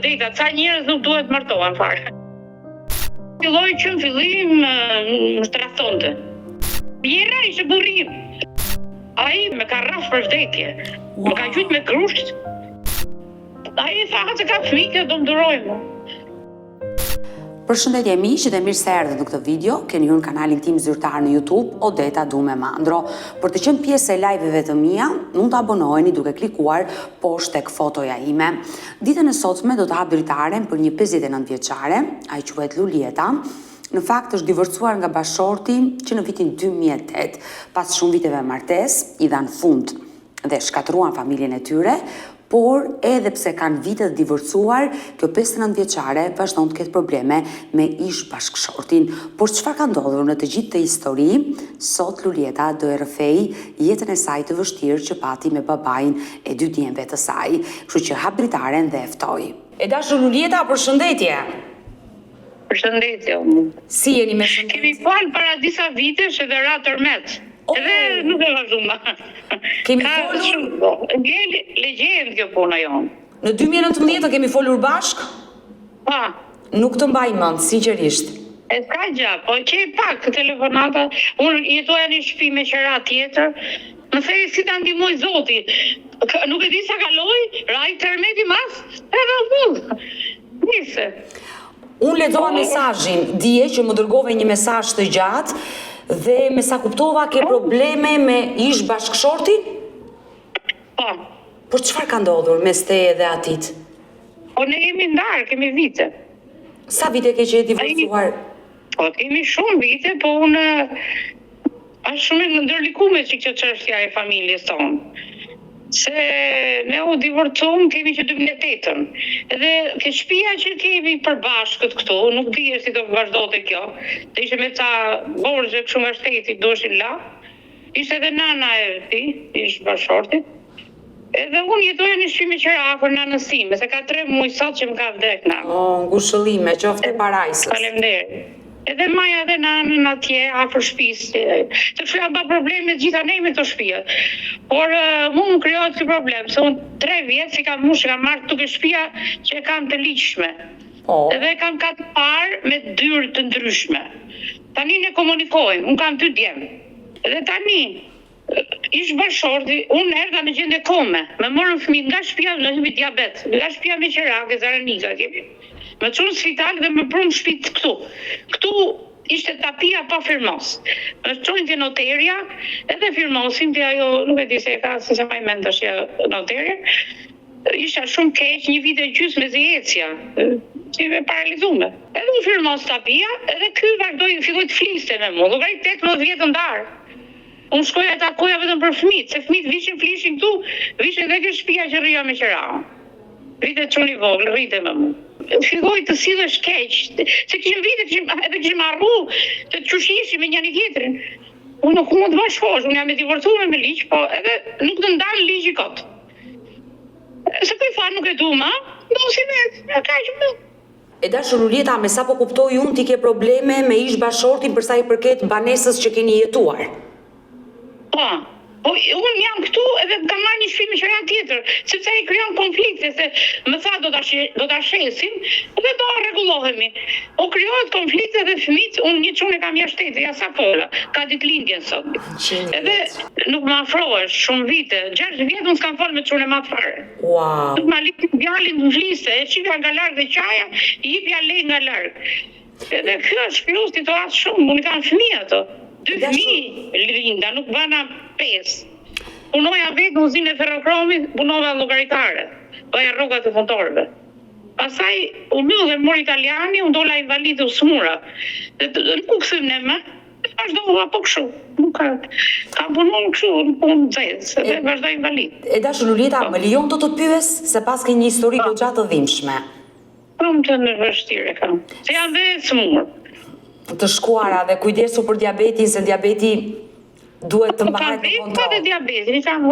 Dita, ca njerëz nuk duhet martohen fare. Filloi që në fillim më shtrathonte. Jera ishte burrim. Ai me ka rraf për vdekje. Më ka gjujt me grusht. Ai tha se ka fëmijë, do më durojmë. Përshëndetje miq dhe mirë se erdhët në këtë video. Keni hyrë në kanalin tim zyrtar në YouTube, Odeta Dume Mandro. Për të qenë pjesë e live-eve të mia, mund të abonoheni duke klikuar poshtë tek fotoja ime. Ditën e sotme do të hap dritaren për një 59 vjeçare, ai quhet Lulieta. Në fakt është divorcuar nga bashorti që në vitin 2008, pas shumë viteve martesë, i dhan fund dhe shkatruan familjen e tyre. Por edhe pse kanë vite të divorcuar, kjo 59 vjeçare vazhdon të ketë probleme me ish bashkëshortin. Por çfarë ka ndodhur në të gjithë këtë histori? Sot Lulieta do e rrëfej jetën e saj të vështirë që pati me babain e dy djemve të saj. Kështu që hap dritaren dhe e ftoj. E dashur Lulieta, përshëndetje. Përshëndetje. Si jeni me shëndetje? Kemi falë para disa vitesh edhe ra tërmet. Edhe nuk e vazhduma. Kemi folur? Legjend kjo puna jonë. Në 2019 kemi folur bashk? Pa. Nuk të mbaj mend, sinqerisht. E s'ka gjë, po që pak telefonata, unë jetoja një shtëpi me qera tjetër, më thej si ta ndihmoj Zoti. Nuk e di sa kaloi, raj tërmeti mas, edhe unë. Nise. Unë lexova mesazhin, dije që më dërgove një mesazh të gjatë dhe me sa kuptova ke probleme me ish bashkëshortin? Po. Por çfarë ka ndodhur mes teje dhe atit? Po ne jemi ndarë, kemi vite. Sa vite ke që e divorcuar? Po kemi shumë vite, po unë është shumë në ndërlikume që kjo çështja e familjes tonë. Se ne u divorcuam kemi që 2008-ën. Edhe ke shtëpia që kemi përbashkët këtu, nuk di si do vazhdonte kjo. Dhe ishte me ca borxhe kështu nga shteti doshin la. Ishte edhe nana e ti, ish bashortit. Edhe unë jetoja një shtëpi me qera afër nanës time, se ka 3 muaj sot që më ka vdek nana. Ngushëllime, qofte parajsës. Faleminderit. Edhe maja dhe nanën atje, afër shtëpisë. Të fja ba probleme gjitha ne me të shtëpia. Por mu më krijohet ky problem, se unë 3 vjetë si kam marrë tuke shtëpia që e kam të ligjshme. Edhe kam katë parë me dyrë të ndryshme. Tani ne komunikojmë, unë kam 2 djemë. Edhe tani, ish bashorti, unë erdha në gjendje kome. Me morën fëmijë nga shtëpia në diabet, nga shtëpia me qerake, Zaranika kemi. Me çunë spital dhe me prunë shtëpi këtu. Këtu ishte tapia pa firmos. Me çunë të noterja, edhe firmosin të ajo, nuk e di se e ka, se ma i mendash noterja. Isha shumë keq, 1 vit e gjysmë me zjecja, që me paralizume. Edhe unë firmos tapia, edhe ky filloi të fliste me mua, llogarit 18 vjetë ndarë. Unë shkoja e takoja vetëm për fëmijët, se fëmijët flishin këtu, vishin edhe kjo shtëpia që rrija me qera. Rritet çuni vogël, rritet me mua. Filloi të sillesh keq, se kishim vite, kishim arru të qushishi me njëri tjetrin. Unë nuk mund të bashkohesh, unë jam e divorcuar me ligj, po edhe nuk të ndal ligji kot. Se po i fa nuk e du ma, do si me kaq më. E dashur Lulieta, me sa po kuptoj unë ti ke probleme me ish bashortin për sa i përket banesës që keni jetuar. Po, unë jam këtu edhe kam marrë një shtëpi me qera tjetër, sepse ai krijon konflikte, se më tha do ta shesim dhe do rregullohemi. Po krijohet konflikte dhe fëmijët, unë një çunë kam jashtë shtetit, ja sa pola, ka ditëlindjen sot. Edhe nuk më afrohesh shumë vite, 6 vjet unë s'kam folë me çunë më fare. Wow. Nuk ma lip djalin në fliste, e qipja nga larg dhe qaja, i jepja lej nga larg. Edhe kjo është plus situatë shumë, unë kam fëmijë ato. 2 fëmijë linda, nuk bana 5. Punoja vetë në uzinë e ferrokromit, punova llogaritare. Bëja rrogat e kontorëve. Pastaj u mbyll dhe mor italiani, u dola invalid u smura. Nuk u kthem ne më. Vazhdova po kështu. Nuk ka punon kështu, punë nxehtë, dhe vazhdoi invalid. E dashur Lulieta, më lejon të pyes se pas ke një histori goxha të dhimbshme. Shumë të vështirë kam. Se jam dhe smur. Të shkuara dhe kujdesu për diabetin, se diabeti duhet të mbahet në kontroll. Ka diabetin, i kam,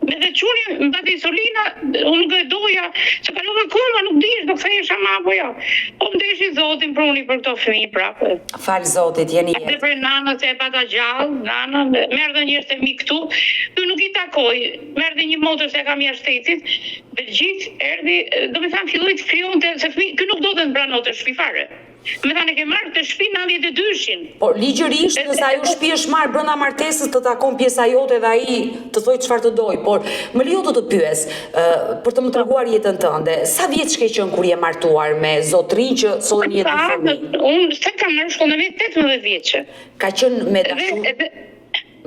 edhe çuni mbati insulina, unë nuk e doja, se kalova akoma nuk dish do kthehesh ama apo jo. Po mdeshi Zotin pruni për këto fëmijë prapë. Fal Zotit, jeni jetë. Dhe për nanën se e pata gjallë, nanën, merrte njerëz të mi këtu, ky nuk i takoi. Merrte një motër se kam jashtë shtetit, dhe gjithë erdhi, do të thënë filloi të krijonte se ky nuk do të mbranonte shtëpi fare. Me thënë ke marrë të shtëpi 92-shin. Por ligjërisht, nëse ajo shtëpi është marrë brenda martesës të takon pjesa jote dhe ai të thojë çfarë të doj, por më lejo të pyes, për të më treguar jetën tënde, sa vjeç ke qenë kur je martuar me zotrin që sollën jetë të fëmijë? Unë se kam marrë shkollën e 18 vjeçë. Ka qenë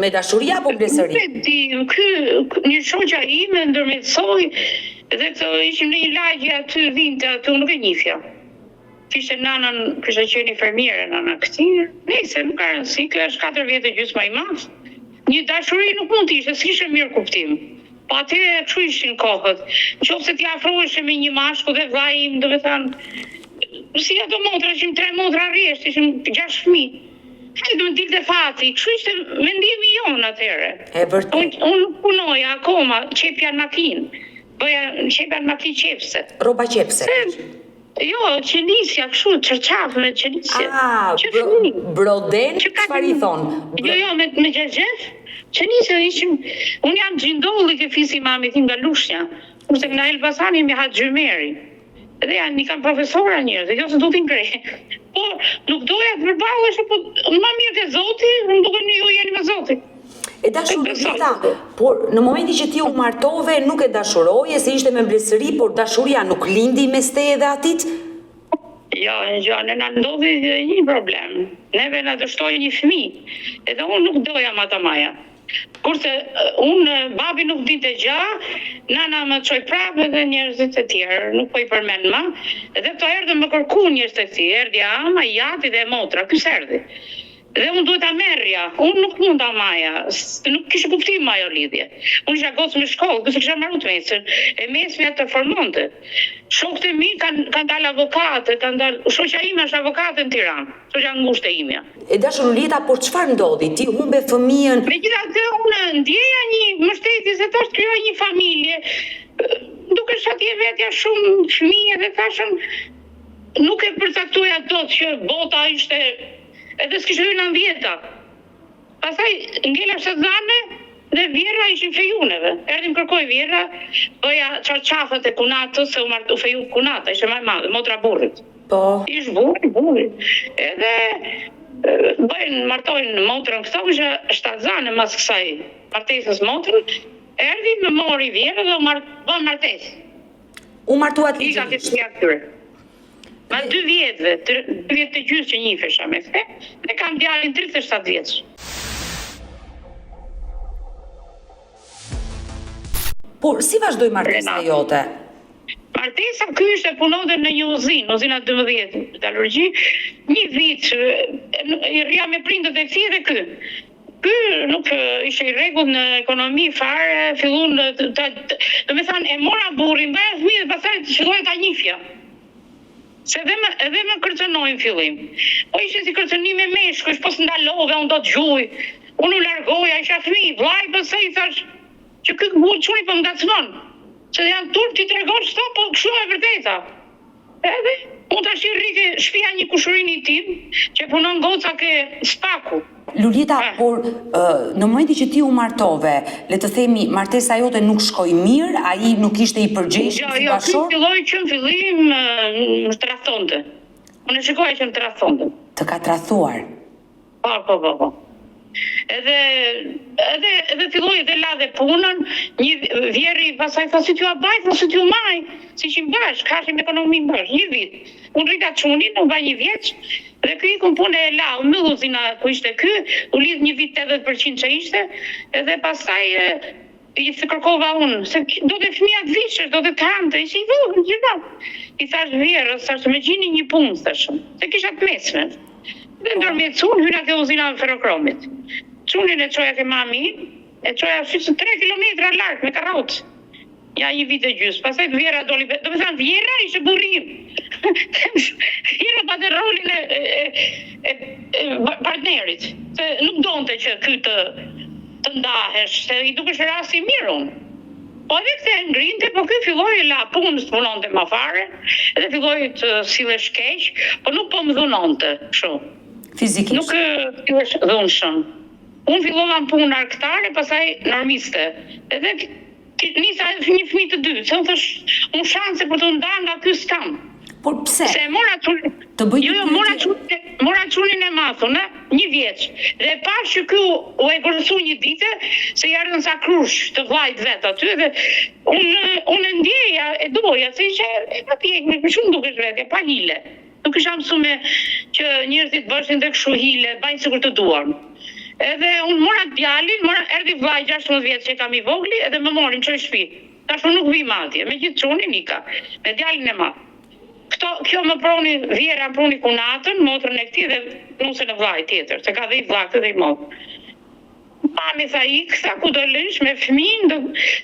me dashuri apo blesëri? Një shoqja ime ndërmjetësoi dhe të ishim në një lagje aty vinte aty, nuk e njihja. Kishte nanën, kishte qenë infermiere nana këtij. Nëse nuk ka rëndësi, kjo është 4 vjet e gjysmë më i madh. Një dashuri nuk mund të ishte, s'kishte mirë kuptim. Po atë kështu ishin kohët. Nëse ti afrohesh me një mashkull dhe vllai im, do të thënë, si ato motra, ishim 3 motra rresht, ishim 6 fëmijë. Ai do të dilte fati, kështu ishte mendimi jon atëherë. E vërtet. Unë punoja akoma, qepja në makinë. Bëja qepja në makinë qepse. Rroba qepse. Jo, qenisja, kështu, çerçaf me qenisje. Broden, çfarë i thon? Jo, me xhexhef. Qenisja ishim, unë jam gjindolli që fisi mami tim nga Lushnja, kurse nga Elbasani me Haxh Xhymeri. Edhe janë, i kam profesora njerëz, jo se do t'i ngrej. Po, nuk doja të përballesh, po më mirë ke Zoti, më duket ju jeni me Zotin. E dashurita, por në momenti që ti u martove nuk e dashuroje, se ishte me blesëri, por dashuria nuk lindi mes teje dhe atit? Jo, ne na ndodhi një problem. Neve na dështoi një fëmijë, edhe unë nuk doja më ta maja. Kurse unë, babi nuk dinte gjë, nana më çoi prapë dhe njerëzit e tjerë, nuk po i përmend më, edhe këto erdhën më kërkuan njerëz të këtij, erdhi ama, jati dhe motra, ky s'erdhi. Dhe unë duhet ta merrja, unë nuk mund ta maja, nuk kishe kuptim ajo lidhje. Unë isha gocë me shkollë, kësë kisha marrë të mesën, e mesmja të formonte. Shokët e mi kanë dalë avokate, shoqja ime është avokate në Tiranë, shoqja ngushtë e imja. E dashur Lulita, por çfarë ndodhi? Ti humbe fëmijën? Megjithatë, unë ndjeja një mbështetje se tash krijoj një familje. Duke atje vetja shumë fëmijë dhe thashëm nuk e përcaktoja dot që bota ishte edhe s'kishte hyrë në 10-ta. Pastaj ngela shtatzane dhe vjera ishin fejuneve. Erdhim kërkoj vjera, bëja çarçafët e kunatës, se u feju kunata, ishte më e madhe, motra burrit. Po. Ish burri. Edhe martojnë motrën këto, isha shtatzane mas kësaj martesës motrën, erdhi më mori vjera dhe bën martesë. U martuat ligjërisht. Ma 2 vjetëve, 2 vjetë të gjysë që njifesha me fe, dhe kam djalin 37 vjetës. Por, si vazhdoj martesa jote? Martesa ky ishte punonte në një uzina 12 metalurgji, një vit, i rria me prindët e këtij dhe ky. Ky nuk ishte i rregull në ekonomi fare, fillon do të thënë e mora burrin, mbaja fëmijë dhe pastaj filloi ta njifja. Se edhe më kërcënojnë fillim. Po ishte si kërcënim me meshkush, po s'ndalove, unë do të gjuj. Unë u largoja, isha fëmijë, vllai pëse i thash që ky çuni po ngacmon. Se janë turp ti tregon çto, po kështu e vërteta. Edhe unë tash i rrite shtëpia një kushurini tim, që punon goca ke spaku. Lulita, por në momenti që ti u martove, le të themi, martesa jote nuk shkoi mirë, ai nuk ishte i përgjeshëm si bashkëshor? Jo, filloi që në fillim më tradhonte. Unë e shikoja që më tradhonte. Të ka tradhuar? Po. Edhe filloi dhe la dhe punën, një vjeri pasaj tha si t'ju a baj, tha si t'ju maj, si që bashkë, kashim ekonomi bashkë, një vit. Unë rrita çunin, u baj një vjeç, dhe ky ikun punë e la, u mbyll uzina ku ishte ky, u lidh një vit 80% që ishte, edhe pastaj i kërkova unë, se do të fëmija të vishësh, do të hante, ishte i vogël gjitha. I thash vjerës, thash me gjini një punë, thashëm, se kisha të mesme. Dhe ndërmjetësun, hyna ke uzina ferrokromit. Çunin e çoja ke mami, e çoja 3 kilometra larg me karrotë. Ja një vit e gjysmë. Pastaj vjera doli, do të thënë vjera ishte burrim. Vjera pa rolin e partnerit. Se nuk donte që ky të ndahesh, se i dukesh rasti mirë unë. Po edhe këtë ngrinte, po ky filloi la punës të punonte më fare, edhe filloi të sillesh keq, po nuk po më dhunonte, kështu. Fizikisht. Nuk sillesh dhunshëm. Unë fillova në punë arktare, pastaj normiste. Edhe nisa një fëmijë të dytë, se unë thash, unë shanse për të ndarë nga ky s'kam. Por pse? Se mora çunin e mathun, 1 vjeç. Dhe pash që ky u e kërësu një ditë se ja rënë sa krush të vllajt vet aty dhe unë ndjeja e doja se ishte e papjek, më shumë dukesh vetë, pa hile. Nuk isha mësuar që njerëzit bëshin dhe kështu hile, bajnë sikur të duan. Edhe unë mora djalin, erdhi vllai 16 vjeç që kam i vogli, edhe më morin çoj shtëpi. Tash nuk vi madje, me gjithë çunin ika, me djalin e madh. Kjo më proni Vjera, proni kunatën, motrën e këtij dhe nusën e vllajt tjetër, se ka dhe i vllak dhe i motrë. Mami tha iksa ku do lësh me fëmijën,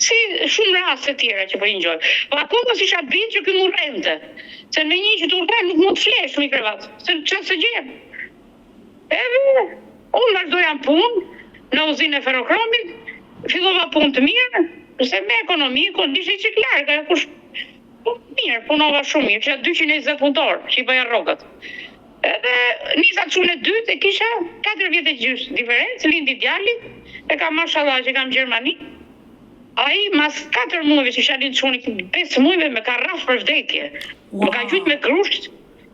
si shumë raste tjera që po i ngjoj. Po akoma s'isha bind që ky mu rrente. Se me një që të urren nuk mund të flesh me krevat, se çfarë se gjem. Edhe unë vazhdoja punë në uzinë e ferrokromit, fillova punë të mirë, se me ekonomi, ishte që klarë, kush mirë, punova shumë mirë, kisha 220 punëtor që i bëja rrogat. Edhe nisa çunë e dytë e kisha 4 vjet e gjysmë diferencë, lindi djali, e kam mashallah që kam Gjermani. Ai mas 4 muajve që isha lind çuni, 5 muajve me ka rraf për vdekje. Më ka gjujt me grusht,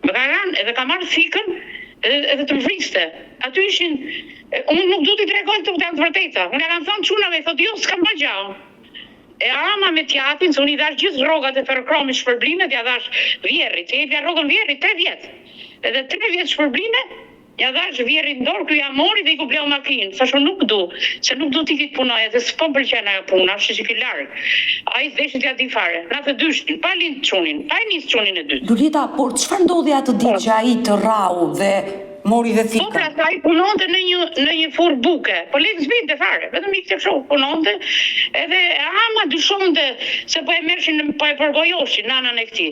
më ka ranë edhe ka marrë fikën edhe të më vriste. Aty ishin, unë nuk du t'i tregoj të vërteta. Unë e kam thënë çunave, thotë jo, s'kam më gjao. E ama me tjatin, se unë i dash gjithë rrogat e ferrokromit shpërblimet, ja dash Vjerrit, e jepja rrogën Vjerrit 3 vjet. Edhe 3 vjet shpërblime, ja dash Vjerrit në dorë, ja mori dhe i ku bleu makinë. Thash unë nuk du, se nuk du t'i kitë punoja, dhe s'po pëlqen ajo puna, është që ki largë. Ai s'deshit ja di fare. Natë dyshin, pa lind çunin, pa i nis çunin e dytë. Dulita, por çfarë ndodhi atë ditë që ai të rrau dhe mori dhe fikën? Po pra, ai punonte në një furrë buke, po lek zbinte fare, vetëm ikte kështu, punonte, edhe ama dyshonte se po e merrshin, po e përgojoshin nanën e këtij.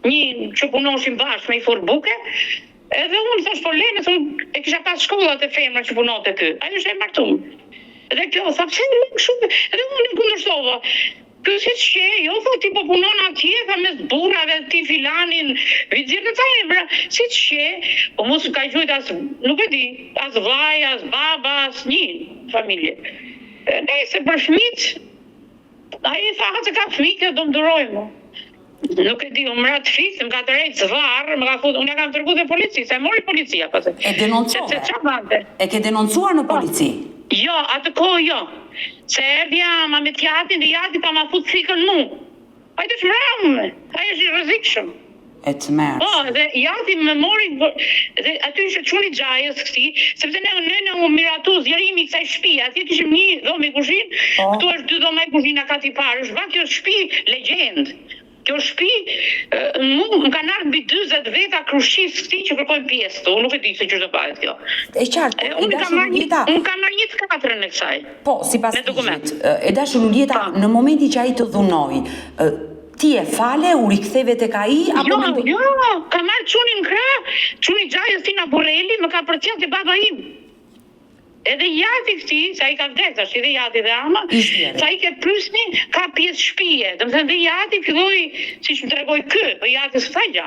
Një që punoshin bashkë me i furrë buke, edhe unë thash po lene, e kisha pas shkollat e femra që punonte ky. Ai është e martuar. Edhe kjo tha pse nuk shumë, edhe unë i kundërshtova. Ky si që jo, ti po punon atje, tha mes burrave, ti filanin, vizir në ca emra, si që, po mos ka gjujt as, nuk e di, as vllai, as baba, as një familje. Nëse për fëmijët, ai tha se ka fëmijë, do më duroj mu. Nuk e di, unë mrat fikë, më ka të rejtë zvarë, më ka thotë, unë ja kam tërgu dhe polici, se mori policia, pase. E denoncove? E ke denoncuar në polici? Jo, atë kohë jo. Se erdhi ama me tjatin dhe jati ka ma fut fikën mu. Ai të shmramë, ai është i rrezikshëm. E të mërë. Po, dhe jati më mori, dhe aty ishte çuni xhajës këti, sepse ne u miratu zjerimi kësaj shtëpie. Atje kishim një dhomë kuzhinë, këtu është 2 dhomë kuzhina kati parë. Është kjo shtëpi legjend. Kjo shtëpi më kanë ardhur mbi 40 veta krushis këti që kërkojnë pjesë tu. Unë nuk e di se ç'është bëhet kjo. E qartë, unë kam marrë një të katrën e kësaj. Po, sipas ligjit. E dashur Julieta, në momentin që ai të dhunoi, ti e fale, u riktheve tek ai apo Jo, ka marrë çunin krah, çuni xhajës Tina Burreli, më ka përcjell te baba im. Edhe jati këti, sa i ka vdek, tash edhe jati dhe ama, sa i ke pysni, ka pjesë shtëpie. Do të thënë dhe jati filloi, siç më tregoi ky, po jati s'tha gjë.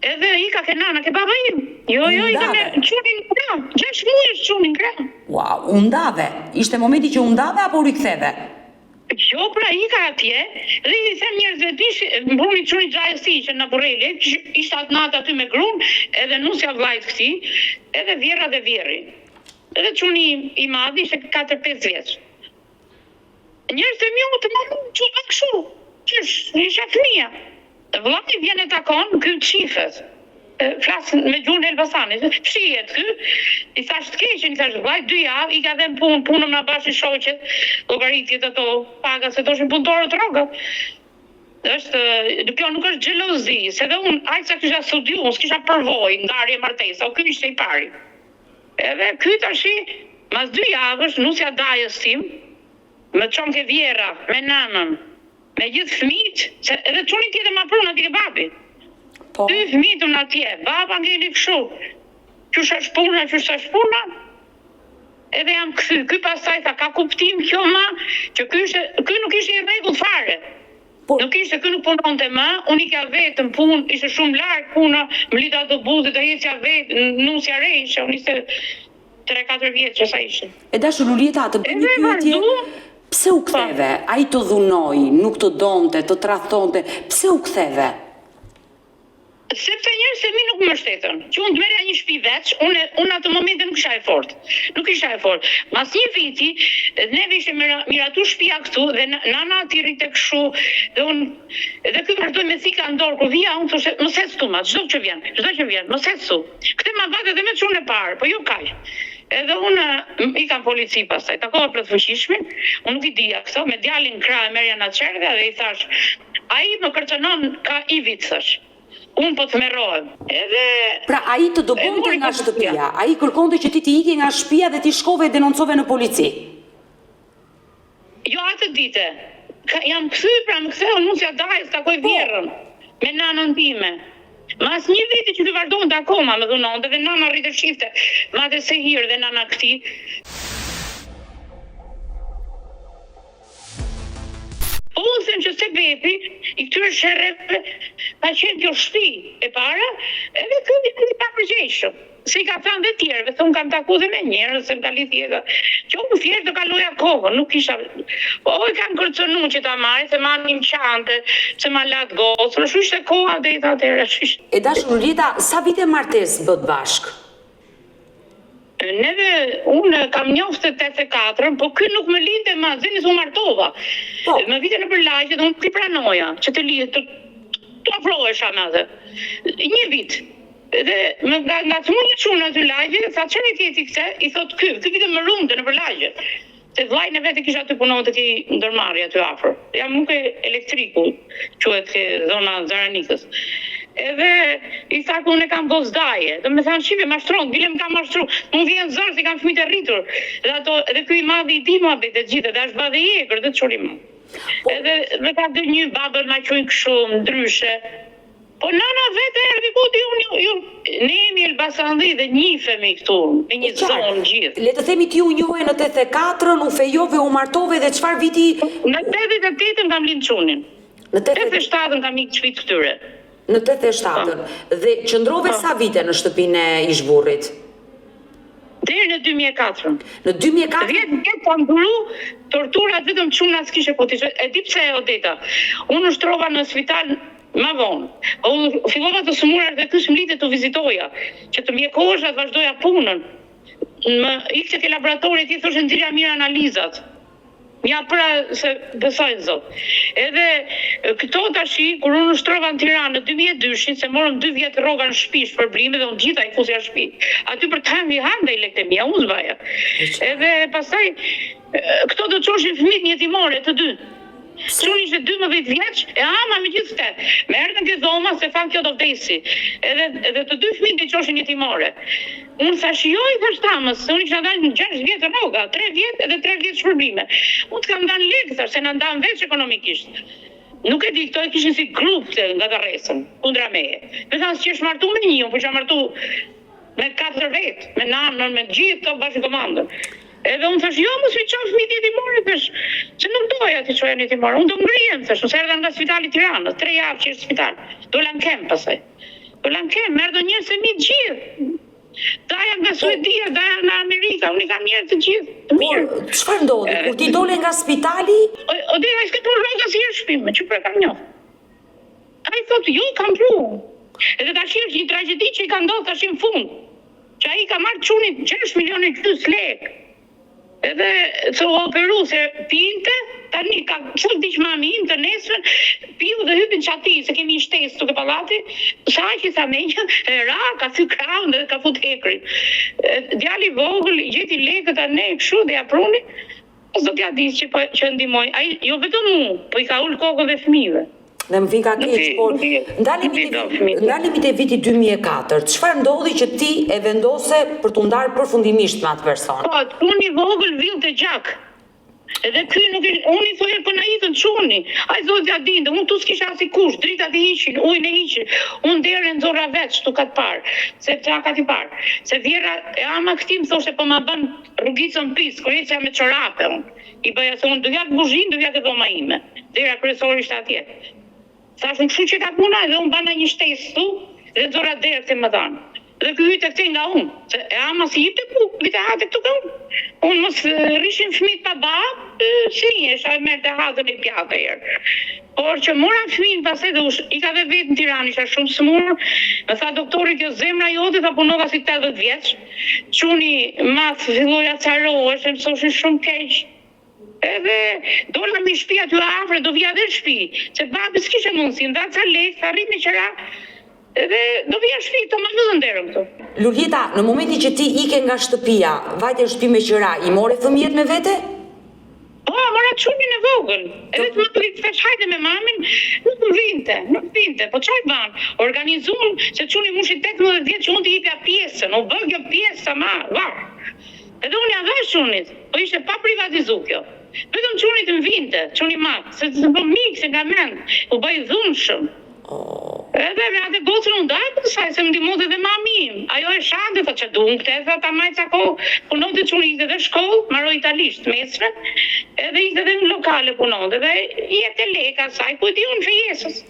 Edhe i ka ke nana, ke baba im. Jo, i ka me çunin krah, 6 muaj çunin krah. Wow, u ndave. Ishte momenti që u ndave apo u riktheve? Jo, pra i ka atje, dhe i them njerëzve tish, mbruni çuni xhajës ti që në Burreli, ishte atë natë aty me gruan, edhe nusja vllajt këtij, edhe Vjera dhe Vjerri. Edhe çuni i madh ishte 4-5 vjeç. Njerëzit e mi të marrin çuva kështu. Isha fëmia. Vllai vjen e takon, ky çifet. Flas me gjuhën elbasanit. Fshihet ky. I thash të keqen, i thash vllai 2 javë, i ka dhënë punën na bashkë shoqet, llogaritjet ato, paga se doshin punëtorë të rrogat. Kjo nuk është xhelozi, se dhe unë aq sa kisha studiuar, s'kisha përvojë ndarje martesa, ky ishte i pari. Edhe ky tashi, mas 2 javësh, nusja dajës tim, me çon ke Vjera, me nanën, me gjithë fëmijët, se edhe çuni tjetër ma prun atje ke babi. 2 fëmijët unë atje, baba ngeli kështu. Qysh është puna? Edhe jam kthy. Ky pastaj tha, ka kuptim kjo ma, që ky nuk ishte i rregull fare. Nuk ishte kë nuk punonte më, unë i ka vetëm punë, ishte shumë larg puna, më lita të buzit, të heqja vetë, nusja re ishe, unë ishte 3-4 vjetë që sa ishe. E dashur Lulieta, të bëj një pyetje, pse u ktheve? Ai të dhunoi, nuk të donte, të tradhtonte, pse u ktheve? Sepse njerëz se mi nuk më shtetën, që unë të merja një shtëpi veç, unë atë momente nuk isha e fort. Nuk isha e fort. Mas një viti, neve ishte miratu shtëpia këtu dhe nana ati rritë kështu dhe unë edhe ky vazhdoi me thika në dorë, kur vija unë thoshte mos ec tu ma, çdo që vjen, mos ec tu. Këtë ma vate edhe me çunë e parë, po jo kaj. Edhe unë i kam polici pastaj, takova për të fuqishmin, unë nuk i dija këto, me djalin krah e merja në çerdhe dhe i thash, ai më kërcënon ka i vit thash. Unë po të merrohem. Edhe pra ai të dobonte nga shtëpia, ai kërkonte që ti të ikje nga shtëpia dhe ti shkove e denoncove në polici. Jo atë dite. Jam kthy, pra më ktheu, unë s'ja daj, s'takoj vjerrën me nanën time. Mas një viti që të vazhdonte akoma më dhunonte dhe nana rritë shifte, madje se hirë dhe nana këtij. Unë them që se bepi, i këtyre sherreve, ka qenë kjo shtëpi e para, edhe këndi i pa përgjeshëm. Se i ka thënë dhe tjerëve, thonë kam taku dhe me njerëz, se më ka lidh tjetër. Që unë thjesht do kaloja kohën, nuk isha. Po i kam kërcënuar që ta marrë, se manim qante, se ma lat gocën, është ishte koha dhe i tha atëherë. E dashur Lulieta, sa vite martesë bët bashk? Neve, unë kam njoftë 84, po ky nuk më linte ma, zeni s'u martova. Më vite në përlaqe dhe unë t'i pranoja, që të lidhë, të afrohesha me atë. Një vit. Dhe nga të mund një qunë aty lagje, sa qënë i tjeti këte, i thot ky vite më runde në përlagje. Se vlajnë e vetë kisha të punon të ki ndërmarrja aty afër. Jam nuk e elektriku, quhet ke zona Zaranikës. Edhe i tha ku unë e kam bozdaje. Dhe me thanë shive mashtron, bile më kam mashtru. Unë vjen zërë si kam fëmijët e rritur. Dhe ky i madhi i di muhabet e gjithë, dhe është badhe i egër, dhe të qurim. Edhe me ka dhe një babër ma qujnë këshu, ndryshe. Po nana vetë erdi kuti ne jemi Elbasandi dhe njifemi këtu, me një zonë gjithë. Le të themi ti u njohë në 84-ën, u fejove, u martove dhe çfarë viti? Në 88-ën kam lind qunin. Në 87-ën kam ikë çfit këtyre. Në 87-ën. Dhe qëndrove sa vite në shtëpinë e ish-burrit? Deri në 2004. Në 2004? 10 vjet kam duru torturat vetëm çuna s'kishe po ti. E di pse Odeta. Unë ushtrova në spital ma vonë. Unë fillova të sëmurar dhe kësë më litet të vizitoja, që të mjekosha të vazhdoja punën. Më ikë ke laboratorit, i thoshe nxirja mirë analizat. Ja pra se besojnë zot. Edhe këto tashi, kur unë ushtrova në Tiranë në 2002, se morëm 2 vjetë rroga në shtëpi, shpërblime dhe unë gjitha i fusja shtëpi. Aty për të hënë handa i lektemia, unë zbaja. Edhe pastaj, këto do të qoshin fëmijët një jetimore të dy. Çuni ishte 12 vjeç, e ama me gjithë të. Me erdhën ke dhoma se thanë kjo do vdesi. Edhe të dy fëmijët i qoshin jetimore. Unë thash jo i thash tamës, se unë isha dalë në 6 vjetë rroga, 3 vjetë edhe 3 vjetë shpërblime. Unë të kam danë lekë, thash, se në ndanë veç ekonomikisht. Nuk e di, këto e kishin si grup nga të resën, kundra meje. Me thanë që është martu me një, unë po që martu me 4 vetë, me nanën, me gjithë të bashkëkomandën. Edhe unë thash, jo, mos mi qonë fëmijët jetimore, thash, se nuk doja t'i qoja jetimore. Unë do ngrijem, thash, unë erdha nga spitali Tiranës, 3 javë që ishtë spital. Dola në kem, pasaj. Dola në kem, erdhë njerë se mi gjithë. Daja nga Suedia, daja nga Amerika, unë i kam njerë të gjithë, të mirë. Çfarë ndodhi? Kur ti dole nga spitali? O dhe a i s'ke punë rroga si e shpime, që për e kam njohë. A i thotë, jo, kam pru. Edhe ta shirë që një tragedi që i ka ndodhë tash në fund. Që a i ka marrë qunit 6 milionë gjys lekë. Edhe të operu se pinte, tani ka qëllë diqë mami im të nesën, piu dhe hypin qati, se kemi një shtesë tuke palati, sa që sa menja, ra, ka thy kraun dhe ka fut hekrin. Djali vogël, gjeti lekët a ne, këshu dhe ja pruni, do t'ja di që ndimoj, jo vetëm mu, po i ka ullë kokën dhe fëmijëve. Dhe më vika keq, por ndalimi te viti 2004, çfarë ndodhi që ti e vendose për t'u ndarë përfundimisht me atë person? Po, unë i vogël vill të gjak. Edhe ky nuk unë i thoja për naivën çuni. Ai thotë ja dinte, unë tu s'kisha asikush, dritat i hiqin, ujin e hiqin. Unë derën nxorra veç tu kat parë, se trakat i parë. Se vjera e ama këti më thoshte po ma bën rrugicën pis, kur ecja me çorape unë. I bëja se unë do vjak buzhin, do vjak e dhoma ime. Dera kryesori ishte atje. Thash unë kështu që ka puna edhe unë bana një shtesë tu dhe nxorra derë të më dhanë. Dhe ky hyte këtej nga unë, se e ama si jipte ku, vite hate këtu ka unë. Unë mos rishin fëmijët pa bab, si esha e merrte hatën e pjatë herë. Por që mora fëmijën pas edhe i ka dhe vetë në Tiranë, isha shumë smur, më tha doktori kjo zemra jote, tha punova si 80 vjeç, çuni mas filloi acarohesh, e mësoshin shumë keq. Edhe dola me shtëpi aty afër, do vija dhe në shtëpi, se babi s'kishte mundësi, nda ca lekë, arrit me qira. Edhe do vija shtëpi, të më vëllën derën këtu. Lulita, në momentin që ti ike nga shtëpia, vajte në shtëpi me qira, i more fëmijët me vete? Po, mora çunin e vogël. Edhe të më të thash hajde me mamin, nuk vinte, po çaj ban? Organizuan se çuni mushi 18 vjeç që unë t'i jepja pjesën, u bë kjo pjesë ma, var. Edhe unë ja dhash çunit, po ishte pa privatizu kjo. Vetëm çunit më vinte, çuni mat, se të bë mikse nga mend, u bëj dhunshëm. Edhe me atë gocën unë daj për saj, se më ndihmonte edhe mami im. Ajo e shante, thë që dunkte, tha ta majca kohë, punonte çuni ishte edhe shkollë, marroi italisht mesme, edhe ishte edhe në lokale punonte, dhe i jepte leka saj, ku e di unë fejesës.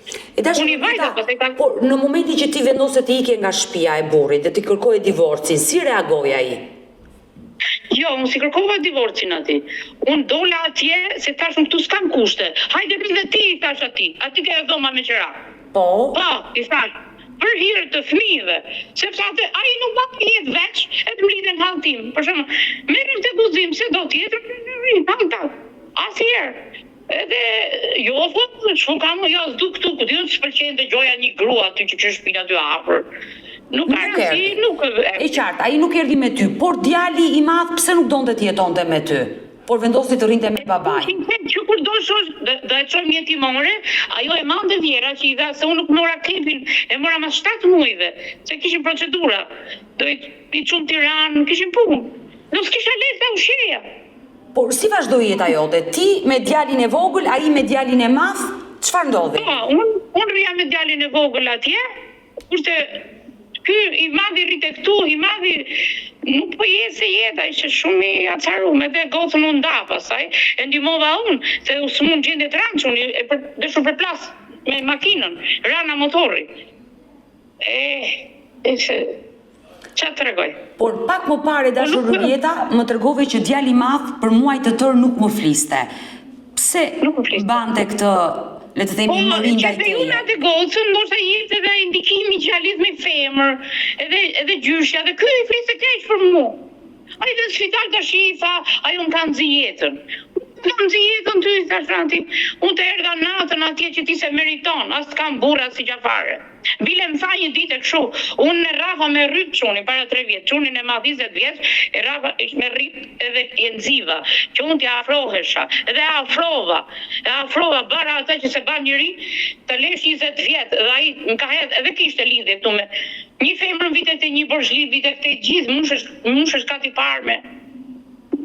Unë i vajta, po se ka... Por në momentin që ti vendose të ike nga shtëpia e burrit dhe ti kërkoje divorcin, si reagoi ai? Jo, unë si kërkova divorcin ati. Unë dola atje, se thash unë këtu s'kam kushte. Hajde rri dhe ti, thash ati ke dhoma me qira. Po, i thash, për hir të fëmijëve, sepse atë ai nuk bën jetë veç, e të mlidhen hall tim. Për shembull, merrem te guzim se do tjetër, asnjëherë. Edhe jo, çfarë kam, jo, s'du këtu, ku diun s'pëlqen të gjoja një grua aty që shpina aty afër. Nuk erdi. E qartë, ai nuk erdhi me ty, por djali i madh pse nuk donte të jetonte me ty? Por vendosi të rrinte me babain. Që kur do e çojmë një timore, ajo e mande vjera që i dha se unë nuk mora kepin, e mora mas 7 muajve, se kishin procedura. Do i çum Tiranë, kishin punë. Do s'kisha lekë ta ushqeja. Por si vazhdoi jeta jote? Ti me djalin e vogël, ai me djalin e madh? Çfarë ndodhi? Po, unë rria me djalin e vogël atje, kurse ky i madhi rrite këtu, i madhi nuk po jese jeta, ishte shumë i acaruar, edhe gocën unë nda pasaj, e ndihmova unë, se u s'mund gjende tranç, unë e deshu për plas me makinën, rana motori. Çfarë tregoj? Por pak më parë dashur Rullieta, më tregove që djali i madh për muaj të tërë nuk më fliste. Pse bante këtë, le të themi, mërin ndaj teje? Unë atë gocën, ndoshta jepte edhe indikimi gjallëzim me femër, edhe gjyshja, dhe ky i fliste keq për mua. Ai në spital tash i tha, ai unë kam zi jetën. Kam zi jetën ty, thashranti. Unë të erdha natën atje që ti se meriton, as t'kam burra si gjafare. Bile më tha një ditë kështu, unë në rafa me rryp çuni para 3 vjet, çunin e madh 20 vjet, e rafa me rryp edhe e nxiva, që unë t'ja afrohesha, edhe afrova bara ata që se ban njëri, të lesh 20 vjet, dhe ai më ka hedh, edhe kishte lidhje këtu me një femër vitet e një borzhlit, vitet e gjithë, mushësh kati parme,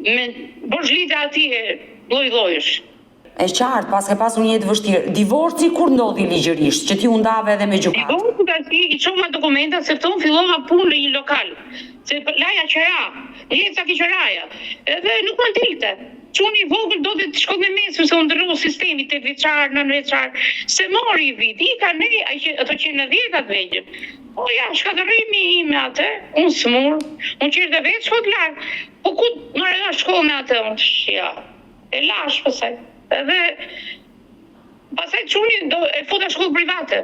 me borzhlite atje lloj-llojesh. E qartë, pas ke pasur një jetë vështirë. Divorci kur ndodhi ligjërisht, që ti u ndave edhe me gjykat? Divorci, i çova dokumenta se këtu fillova punë në një lokal. Se laja qera, jeca ki qeraja. Edhe nuk më dilte. Çuni i vogël do të shkoj me mesme se u ndrru sistemi 8 vjeçar, 9 vjeçar. Se mori vit, i ka ne, ato që në 10 vegjëm. O ja, shkatërrimi ime atë, unë smur, unë qirë dhe vetë shkot larë. Po ku më reda shkollën atë, unë ja, e lash pësaj. Edhe pasaj çuni e futa shkollë private.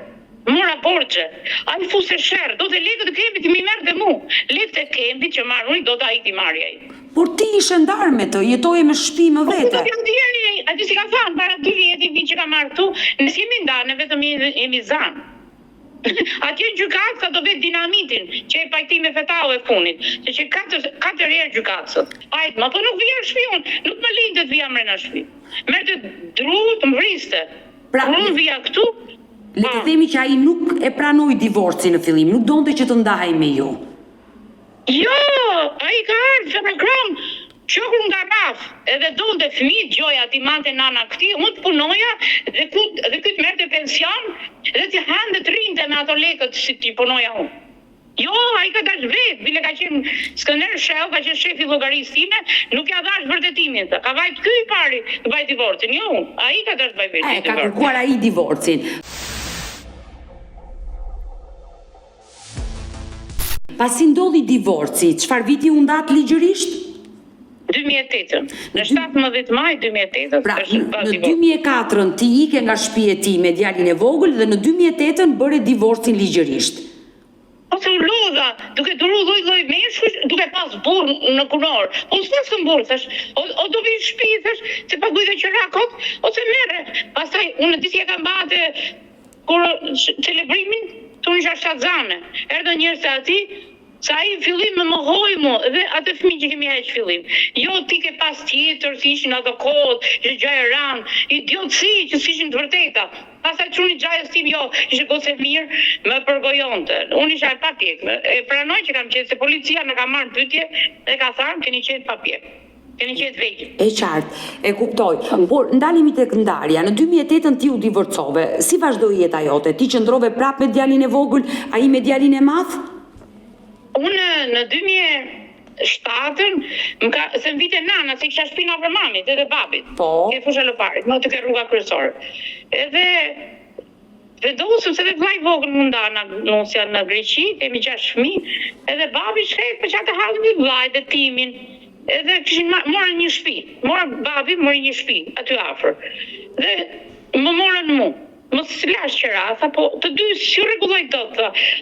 Mora borxhe. Ai fuse sherr, do të lekët e kembit i më merrte mua. Lekët e kembit që marruni do ta ikti marrja ai. Por ti ishe ndar me të, jetoje me shtëpi më vete. Aty si ka thënë para 2 vjetë që ka marrë këtu, ne jemi ndarë, ne vetëm jemi zan. Atje gjykat ka do vetë dinamitin, që e pajtime fetau e funit, se që 4 herë gjykatës. Ajt, ma po nuk vija në shtëpi, nuk më lindë të vija mrena shtëpi. Merrte dru të më vriste. Pra, unë vija këtu. Le të themi që ai nuk e pranoi divorcin në fillim, nuk donte që të ndahej me ju. Jo, ai ka ardhur në kram. Shokur nga rraf, edhe donte fëmijë gjoja ti mante nana këtij, unë të punoja dhe ky të merrte pension dhe ti hante të rinte me ato lekët si ti punoja unë. Jo, ai ka dash vet, bile ka qenë Skënder Shell, ka qenë shefi llogarisë time, nuk ja dash vërtetimin të. Ka vajt ky i pari të bëj divorcin, jo unë. Ai ka dash bëj vetë. Ka kërkuar ai divorcin. Pasi ndodhi divorci, çfarë viti u ndat ligjërisht? 2008. Në 17 maj 2008 pra, është në 2004 ti ike nga shtëpia e tij me djalin e vogël dhe në 2008 bëre divorcin ligjërisht. Ose u lodha, duke duru lloj meshkush, duke pas burr në kunor. Unë s'kam burr, thash, o do vi në shtëpi, thash, se paguaj dhe qerakot, ose merre. Pastaj unë di si e kam bate kur celebrimin, tunë isha shtatzane. Erdhën njerëz të ati, sa ai fillim më mohoi mu dhe atë fëmijë që kemi heq fillim. Jo ti ke pas tjetër, si ishin ato kohët, që gjaj ran, idiotësi që s'ishin të vërteta. Pastaj çuni gjajës tim jo, ishte goce mirë, më përgojonte. Unë isha e papjek. E pranoj që kam qenë se policia më ka marrë pyetje dhe ka thënë keni qenë papjek. Keni qenë vegjël. E qartë, e kuptoj. Por ndalemi tek ndarja. Në 2008 ti u divorcove. Si vazhdoi jeta jote? Ti qëndrove prapë me djalin e vogël, ai me djalin e madh? Unë në 2007 se më vite nana, se kisha shpina për mamit edhe babit. Po. Ke fusha Loparit, më të ke rruga kryesore. Edhe vendosëm se dhe vllai vogël më nda nusja në Greqi, kemi 6 fëmijë, edhe babi shkret për çata hallin me vllajt dhe timin. Edhe kishin morën një shtëpi. Babi mori një shtëpi aty afër. Dhe më morën mua. Mos lash qera, po të dy si rregulloj dot.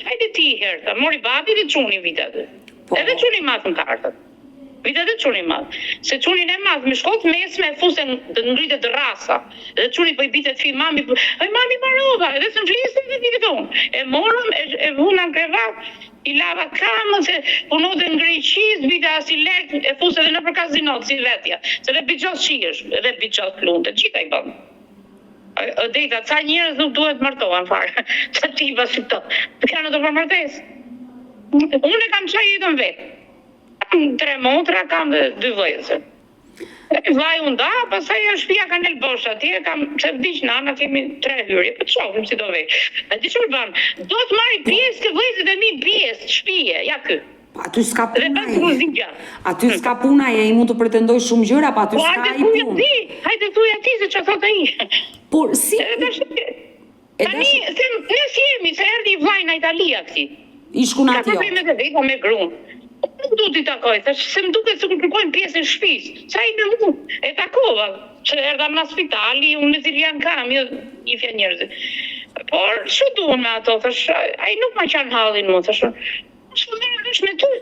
Hajde ti herë, tha, mori babi dhe çuni vitet. Edhe çuni madh në kartat. Vitet e çuni madh. Se çunin e madh me shkollë mesme fusen të ngritet rrasa. Dhe çuni po i bitet fi mami, ai mami marova, edhe s'm fliste dhe viton. E morëm, e vuna në krevat, i lava kamën se punonte në Greqi, zbita as i lek, e fuse edhe nëpër kazinot si vetja. Se dhe biços shihesh, edhe biços plunte, gjithaj bën. Dejta, ca njerëz nuk duhet martohen fare. Ca tipa si këto. Të kanë të përmartes. Unë e kam qaj jetën vetë. Kam 3 motra, kam dhe 2 vëllezër. Vllai u nda, pastaj shtëpia ka nel bosh atje, kam se vdiq nana, kemi 3 hyrje, po çofim si do vej. A di çfarë bën? Do të marrë pjesë të vëllezërit e mi pjesë shtëpie, ja ky. Aty s'ka puna. Aty s'ka puna, ai mund të pretendoj shumë gjëra, pa aty s'ka i punë. Hajde thuaj ti se çfarë thot ai. Por si tani ne si jemi, se erdhi vllai në Itali këti. I shkon atje. Ka probleme të veta me gruan. Nuk du t'i takoj, thash se më duket se kur kërkojnë pjesën shtëpisë. Sa i me mu, e takova. Që erdha në spitali, unë me Zilian kam, jo i fja njerëzit. Por çu duan me ato, thash, ai nuk ma qan hallin mu, thash. Çfarë merresh me ty?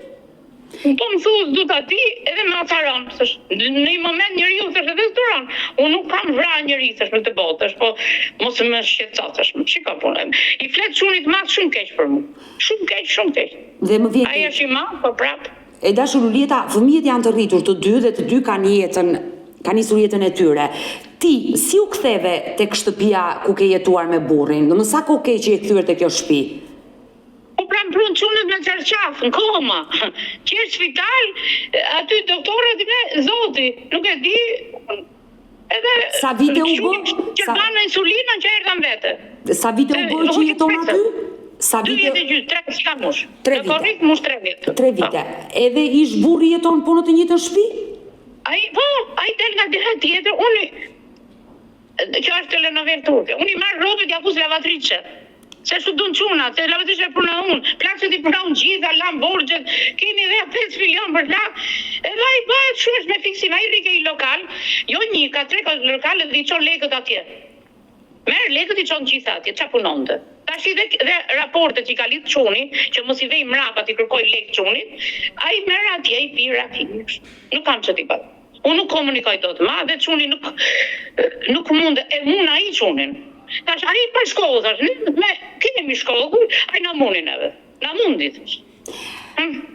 Po më thuaj du ta ti edhe më acaron, thash. Në një moment njeriu thash edhe duron. Unë nuk kam vrarë njeri thash në të botë, thash, po mos më shqetëso thash. Çika punë. I flet çunit madh shumë keq për mua. Shumë keq. Dhe më vjen. Ai është i madh, po prap. E dashur Ulieta, fëmijët janë të rritur të dy dhe të dy kanë nisur jetën e tyre. Ti si u ktheve tek shtëpia ku ke jetuar me burrin? Domethënë sa kohë ke që je kthyer te kjo shtëpi? Pra më prunë qunët me qarqaf, në koma. Qërë spital, aty doktorët me zoti, nuk e di, edhe... Sa vite u bë? Që banë insulinën që erdhën vete. Sa vite u bë që jeton aty? 2 vite gjysë, 3 s'ka mush. 3 vite. Në korrik mush 3 vite. 3 vite. Edhe ish burri jeton po në të njëjtën shtëpi? Ai del nga dihet tjetër, unë... Që është telenovel turke. Unë i marrë robët ja fus lavatrice. Se shu dun quna, se lavatrice e puna unë, plakset i puna unë gjitha, lam borgjet, kemi dhe 5 milion për lak, edhe ai bëhet shuesh me fiksim, ai rike i lokal, jo një, ka 3 lokale dhe i qon lekët atje. Merë lekët i qon gjitha atje, qa punonte. Tash i dhe raportet i ka lidh quni, që mos i vej mrapa t'i kërkoj lek qunit, ai merë atje i pira kish. Nuk kam që t'i bëj. Unë nuk komunikoj dot ma, dhe quni nuk mund, e mund ai qunin. Tash, ai pa shkollë, thash, kemi shkollë, ai na munin edhe, na mundit.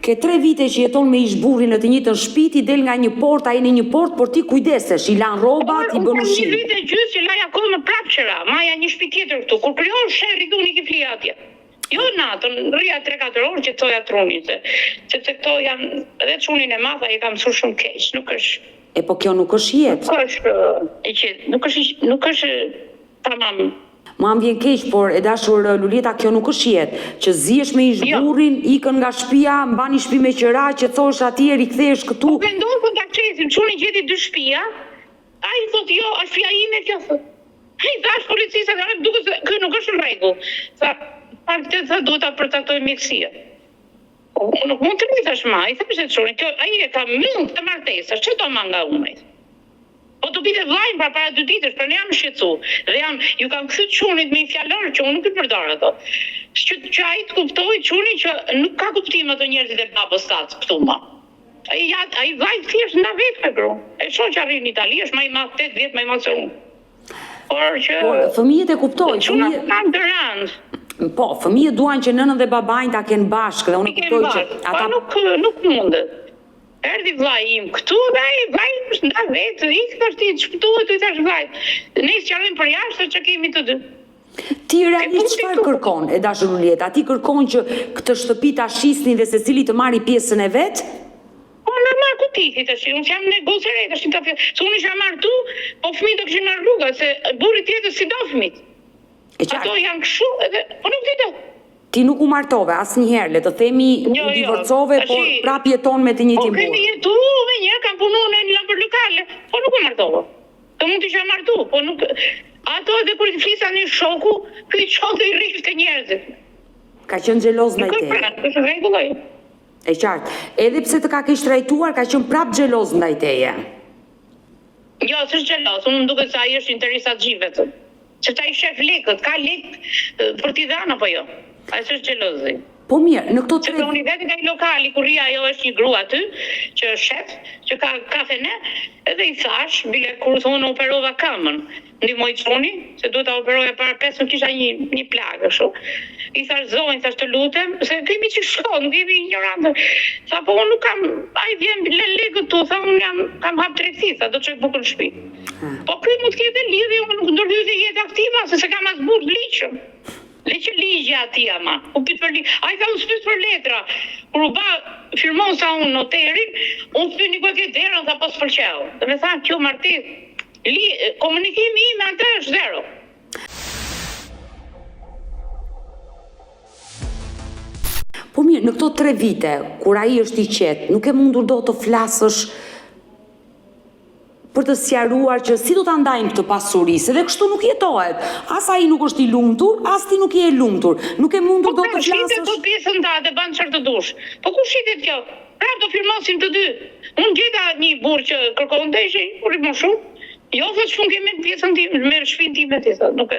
Ke 3 vite që jeton me ish burri në të njëjtën shtëpi, ti del nga një port, ai në një port, por ti kujdesesh, i lan rrobat, i bën ushqim. Një vite gjysë që laja kohë më prap qëra, maja një shtëpi tjetër këtu, kur krijon sherri du një kifli atje. Jo natën, rria 3-4 orë që toja trunin, sepse këto janë, edhe çunin e madh ai ka mësuar shumë keq, nuk është. E po kjo nuk është jetë. Nuk është tamam. Ma më vjen keq, por e dashur Lulieta, kjo nuk është jetë, që zihesh me ish burrin, ikën nga shtëpia, mbani shtëpi me qira, që thosh atje, rikthehesh këtu. Po mendon ku ta çesim, çuni gjeti 2 shtëpia. Ai thotë jo, është shtëpia ime kjo thotë. Ai dash policisë, duket se kjo nuk është në rregull. Sa faktet duhet ta përcaktoj mjekësia. Nuk mund të rritësh ma, i thëmë se të çuni, ai e ka mund të martesësh, që do manga ume? Po të pite vlajnë pra para 2 ditësh, për ne jam shqetësu. Dhe ju kam këthy çunit me i fjallorë që unë nuk i përdor ato. Që ai të kuptoj çuni që nuk ka kuptim ato njerëzit e babës tatë këtu ma. Ai vlajnë thjesht nga vetë me gru. E shoh që arrin në Itali, është ma i madh 8 vjetë ma i madh se unë. Por fëmijët e kuptoj. Çuna kanë të rëndë. Po, fëmijët duan që nënën dhe babajnë ta kenë bashkë dhe unë kuptoj që ata nuk mundet. Erdi vllai im këtu dhe ai vllai është nda vetë, ik tash ti shpëtohet i thash vllajt. Ne sqarojmë për jashtë që kemi të dy. Ti realisht çfarë kërkon? E dashur Lulieta, ti kërkon që këtë shtëpi ta shisni dhe secili të marrë pjesën e vet? Po normal ku ti tash, unë jam negociere tash ta filloj. Se unë isha martu, po fëmijët do kishin marrë rruga se burri tjetër si do fëmijët. Ato janë kështu edhe po nuk di do. Ti nuk u martove asnjëherë, le të themi u divorcove, por prap jeton me të njëjtin burr. Po kemi jetu me një, kam punuar në një labër lokale, po nuk u martova. Të mund të isha martu, po nuk. Ato edhe kur i flisa një shoku, ky shoku i rrifte njerëzit. Ka qenë xheloz ndaj teje. Është rregull ai. E qartë. Edhe pse të ka keq trajtuar, ka qenë prap xheloz ndaj teje. Jo, s'është xheloz, unë më duket se ai është interesat gjithë vetëm. Se ta i shef lekët, ka lekë për t'i dhënë apo jo? Ai është xhelozi. Po mirë, në këto tre... Se unë vetë nga i lokali, kur ria ajo është një grua aty, që është shef, që ka kafene, edhe i thash, bile kur thonë operova kamën, ndihmoj çuni, se duhet ta operoja para 5, kisha një plagë kështu. I thash zonjë, thash të lutem, se kemi që shkon, nuk jemi ignorantë. Tha po unë nuk kam, ai vjen lekët tu, tha unë kam hap tregti, tha do të çoj bukën në shtëpi. Po ky mund të ketë lidhje, unë nuk ndërhyj jetë aktive, se kam as burr liçëm. Leqë ligja ati ama, a i ka unë spyt për letra, kur u ba firmon sa unë noterin, unë spyt një këtë derën sa pas përqeo. Dhe me thanë, kjo martir, komunikimi i me atë është zero. Po mirë, në këto 3 vite, kur ai është i qetë, nuk e mundur do të flasësh për të sqaruar që si do ta ndajmë këtë pasuri, se dhe kështu nuk jetohet. As ai nuk është i lumtur, as ti nuk je e lumtur. Nuk e mundur do të flasësh. Po shitet të pjesën tatë, ban çfarë të dush. Po ku shitet kjo? Prap do firmosim të dy. Unë gjeta një burr që kërkonte, ishin uri më shumë. Jo, thotë shumë kemi pjesën time, me shtëpinë time ti thotë, nuk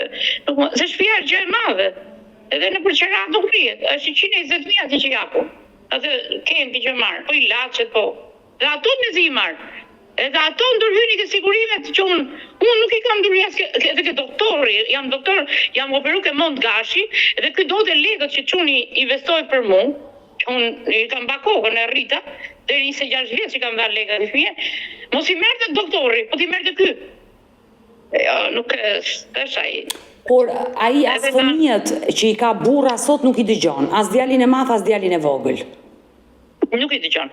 se shtëpia është gjë e madhe. Edhe në përqera nuk rrihet. Është 120.000 aty që japu. Atë kempi që marr, po i laçet po. Dhe ato me zi marr. Edhe ato ndërhyjnë ke sigurimet që unë nuk i kam ndërhyjë edhe ke doktori, jam doktor, jam operu ke mond gashi, edhe ky do të lekët që çuni investoi për mua, unë i kam bakokën e rrita, deri 26 vjeç që kam dhënë lekët e fije, mos i merrte doktori, po ti merrte ky. Jo, nuk është ai. Por ai as fëmijët që i ka burra sot nuk i dëgjon, as djalin e madh as djalin e vogël. Nuk i dëgjon.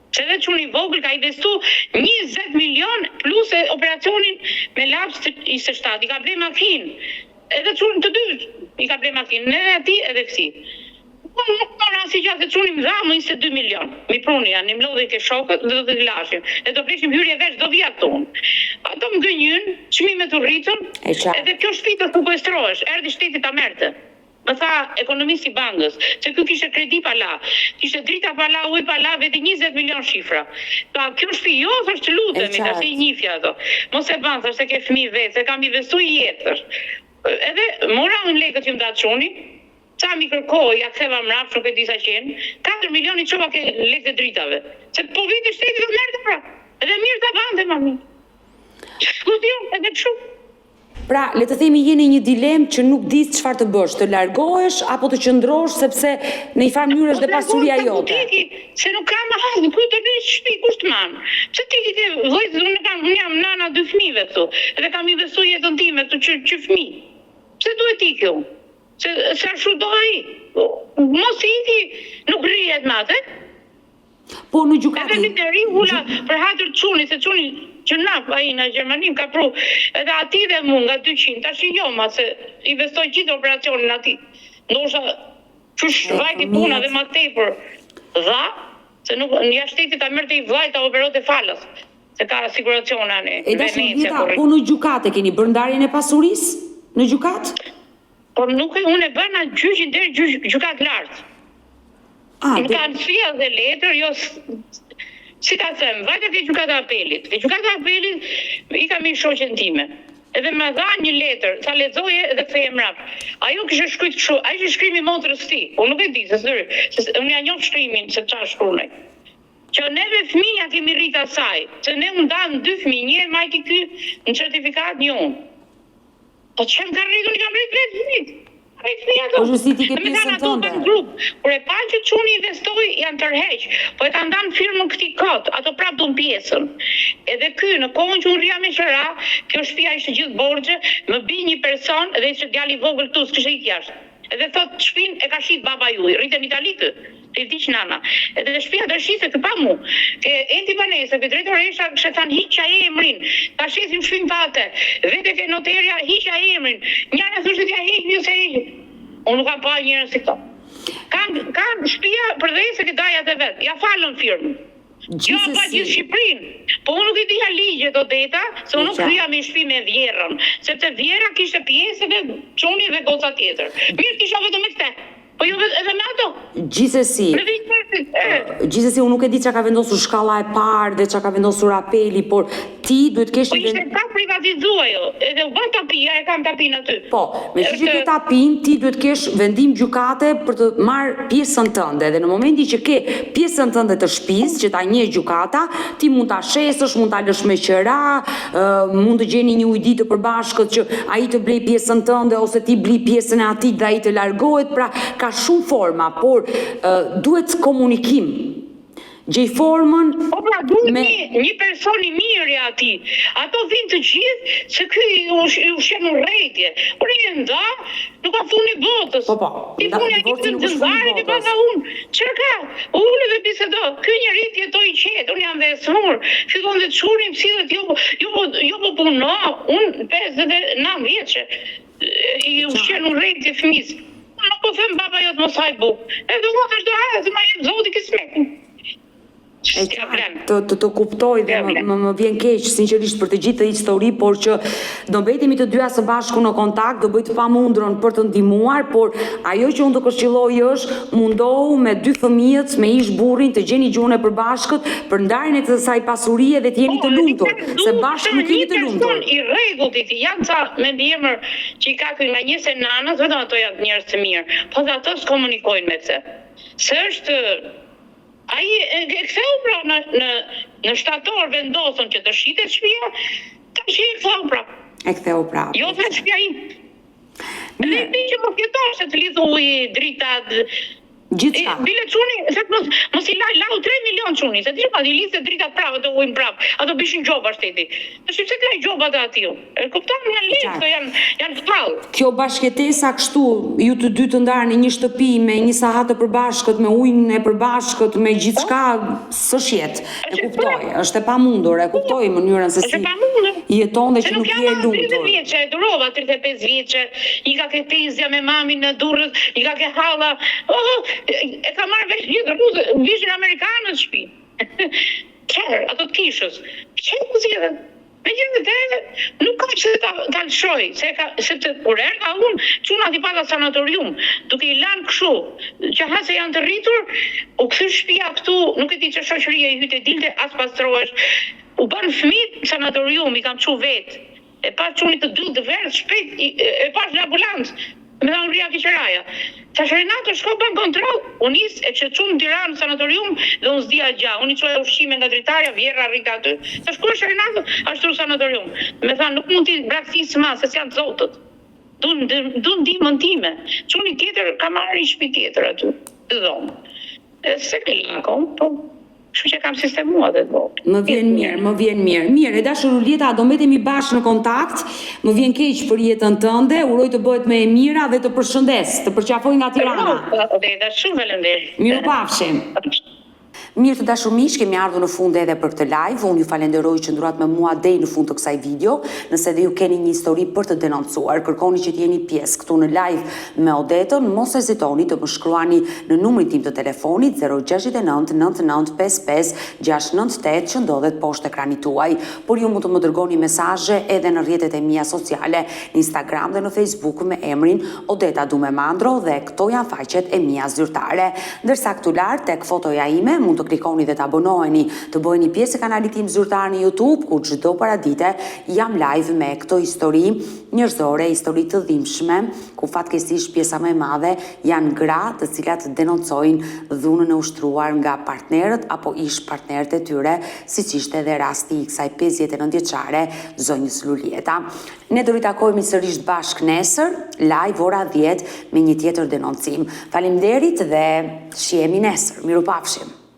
Se dhe çuni i vogël ka investu 20 milion plus operacionin me laps i së shtat, i ka ble makinë. Edhe çuni të dy i ka ble makinë, edhe ati edhe kësi. Po nuk mora si gjatë çuni më dha më 22 milion. Mi pruni janë, më lodhi ke shokët dhe do të lashim. E do fleshim hyrje veç do vija këtu. Ato më gënjyn, çmimet u rritën, edhe kjo shtëpi të sekuestrohesh, erdhi shteti ta merrte. Më tha ekonomisti bankës, se kjo kishte kredi pala, kishte drita pala, ujë pala, veti 20 milion shifra. Ta kjo shtëpi jo, thash të lutemi, tash i njifja ato. Mos e ban, thash se ke fëmijë vetë, se kam investuar jetësh. Edhe mora unë lekët që më datë çuni, sa mi kërkoj, ja ktheva mrap, nuk e di sa qenë, 4 milion i çova ke lekë dritave. Se po viti shteti do merrte pra. Edhe mirë ta vante mami. Çfarë edhe kështu. Pra, le të themi jeni një dilemë që nuk di çfarë të bësh, të largohesh apo të qëndrosh sepse në një farë mënyrë është dhe pasuria jote. Se nuk kam asnjë ku të bëj shtëpi, kush të man. Pse ti ke vëllezër, unë jam nana 2 fëmijëve këtu, edhe kam investuar jetën time këtu që fëmijë. Pse duhet ikë kjo? Se ashtu do ai. Mos iki, nuk rrihet me atë. Po në gjykatën. Edhe në rregulla për hatër çuni, se çuni që nap ai në Gjermani ka pru. Edhe aty dhe mu nga 200, tash jo ma se investoj gjithë operacionin aty. Ndoshta çush vajti puna dhe më tepër dha, se nuk në jashtëti ta merrte i vllai ta operote falas. Se ka asiguraciona në Venecia. Po në gjykatë keni bërë ndarjen e pasurisë? Në gjykatë? Por nuk unë e bëna gjyqin deri gjykat lart. Më kanë shpia dhe letër, jo si ta them, vajte ke gjykata apelit. Ke gjykata apelit i kam i shoqen time. Edhe më dha një letër, sa lexoje edhe kthej mrap. Ajo kishte shkruajtur kështu, ai ishte shkrimi i motrës ti. Unë nuk e di se unë ja njoh shkrimin se çfarë shkruaj. Që neve fëmija kemi rrit asaj, se ne u ndan 2 fëmijë, një majti ky në certifikat, një unë. Po çem ka rritur, kam rritur 3 fëmijë. Po justiti ke pjesën tënde. Kur e pa që çuni investoi janë tërheq, po e ka ndan firmën këtij kot, ato prap don pjesën. Edhe ky në kohën që unë rria me qira, kjo shtëpia ishte gjithë borxhe, më bi një person dhe ishte djali i vogël këtu, s'kishte ik jashtë. Edhe thot shtëpinë e ka shit baba juaj, rritet në Itali kë. Ti diç nana. Edhe shtëpia do shite të pa mu. Ke enti banese, ke drejtoresha kishte thënë hiqja emrin. Ta shesim shtëpinë pate. Vete ke noterja hiqja emrin. Njëra thoshte t'ja hiq, jo se hiq. Unë nuk kam pa njerëz si këto. Kanë shtëpia përdesë që dajat e vet. Ja falën firmën. Jo pa gjithë Shqipërinë. Po unë nuk i dija ligjet o deta, se unë nuk krija me shtëpi me Vjerën, sepse Vjera kishte pjesë dhe çuni dhe goca tjetër. Mirë kisha vetëm me këtë. Po jo edhe me ato. Gjithsesi unë nuk e di çka ka vendosur shkalla e parë dhe çka ka vendosur apeli, por ti duhet kesh Po ishte ka privatizuar ajo. Edhe u bë tapia, e kam tapin aty. Po, me që ke tapin, ti duhet kesh vendim gjykate për të marrë pjesën tënde. Dhe në momentin që ke pjesën tënde të shtëpisë, që ta njeh gjykata, ti mund ta shesësh, mund ta lësh me qira, mund të gjeni një ujdi të përbashkët që ai të blej pjesën tënde ose ti blej pjesën e atij dhe ai të largohet, pra ka shumë forma, por duhet komunikim. Gjej formën me një person i mirë aty. Ato vinë të gjithë se ky u shen urrëtie. Por e nda, nuk ka funi botës. Po. I funi të ndarë të paga unë. Çfarë ka? Unë dhe bisedo. Ky njeri jetoi qetë, unë jam dhe smur. Fillon të çurim sillet jo po puno. Unë 59 vjeçë. I u shen urrëtie fëmisë. Nuk po them baba jot mos haj buk. Edhe unë të doja të më jep zoti kismetin. Të kuptoj dhe më vjen keq sinqerisht për të gjithë të histori, por që do mbetemi të dyja së bashku në kontakt, do bëj të pamundrën për të ndihmuar, por ajo që unë do këshilloj është mundohu me 2 fëmijët, me ish burrin, të gjeni gjuhën e përbashkët për ndarjen e kësaj pasurie dhe të jeni të lumtur, se bashkë nuk jeni të lumtur. I rregullit janë ca me emër që i ka këtu nga një se nanës, vetëm ato janë njerëz të mirë, po ato s'komunikojnë me këtë. Se është ai e ktheu pra në shtator vendosën që të shitet shtëpia, tash e ktheu pra. E ktheu pra. Jo vetë shtëpia im. Dhe ti që më fjeton se të lidhë ujë, dritat, gjithçka. Bile çuni, se mos i lau 3 milion çuni, se ti pa i lidhë dritat prapë të ujin prapë. Ato bishin gjoba shteti. Tash pse ka gjobat aty? E kupton janë lidhë, janë fallë. Kjo bashkëtesa kështu, ju të dy të ndarni një shtëpi me një sahat të përbashkët, me ujin e përbashkët, me gjithçka s'është jetë. E kuptoj, është e pamundur, e kuptoj mënyrën se si jeton dhe që nuk je lumtur. Se nuk jam 30 vjeçë, e durova 35 vjeçë, i ka ke tezja me mamin në Durrës, i ka ke halla. E ka marrë vesh gjithë rrugë, vishin amerikanët shtëpi. Çfarë, ato të kishës. Çfarë mos edhe? Megjithatë, nuk ka që ta lëshoj, sepse kur erdha unë, çuna ti pata sanatorium, duke i lanë kështu, që hase janë të rritur, u kthy shtëpia këtu, nuk e di ç'është shoqëria i hyte dilte, as pastrohesh. U bën fëmijë sanatorium, i kam çu vetë. E pas çunit të dy të verë, shpejt, e pas në ambulancë. Me thanë rria Kiqeraja. Tash Renato shko bën kontroll, unë nis e çeçum në Tiranë në sanatorium dhe unë s'dia gjë. Unë i çoja ushqime nga dritarja, Vjera rrit aty. Tash ku është Renato? Ashtu në sanatorium. Me thanë nuk mund t'i braktisë më, se janë zotët. Du ndihmën time. Çuni tjetër ka marrë një shtëpi tjetër aty, të dhomë. Se ke lakon, po Kështu që kam sistemuar dhe të bëj. Më vjen mirë, më vjen mirë. Mirë, e dashur Ulieta, do mbetemi bashkë në kontakt. Më vjen keq për jetën tënde, uroj të bëhet më e mira dhe të përshëndes, të përqafoj nga Tirana. Shumë faleminderit. Mirupafshim. Mirë të dashur miq, kemi ardhur në fund edhe për këtë live. Unë ju falenderoj që ndurat me mua deri në fund të kësaj video. Nëse dhe ju keni një histori për të denoncuar, kërkoni që t'jeni pjesë këtu në live me Odetën, mos hezitoni të më shkruani në numrin tim të telefonit 069 99 55 698 që ndodhet poshtë ekranit tuaj. Por ju mund të më dërgoni mesazhe edhe në rrjetet e mia sociale, në Instagram dhe në Facebook me emrin Odeta Dumemandro dhe këto janë faqet e mia zyrtare. Ndërsa këtu lart tek fotoja ime mund të klikoni dhe të abonoheni, të bëheni pjesë e kanalit tim zyrtar në YouTube, ku çdo paradite jam live me këto histori njerëzore, histori të dhimbshme, ku fatkeqësisht pjesa më e madhe janë gra të cilat denoncojnë dhunën e ushtruar nga partnerët apo ish partnerët e tyre, siç ishte edhe rasti i kësaj 59 vjeçare zonjës Lulieta. Ne do ritakojmë sërish bashkë nesër, live ora 10 me një tjetër denoncim. Faleminderit dhe shihemi nesër. Mirupafshim.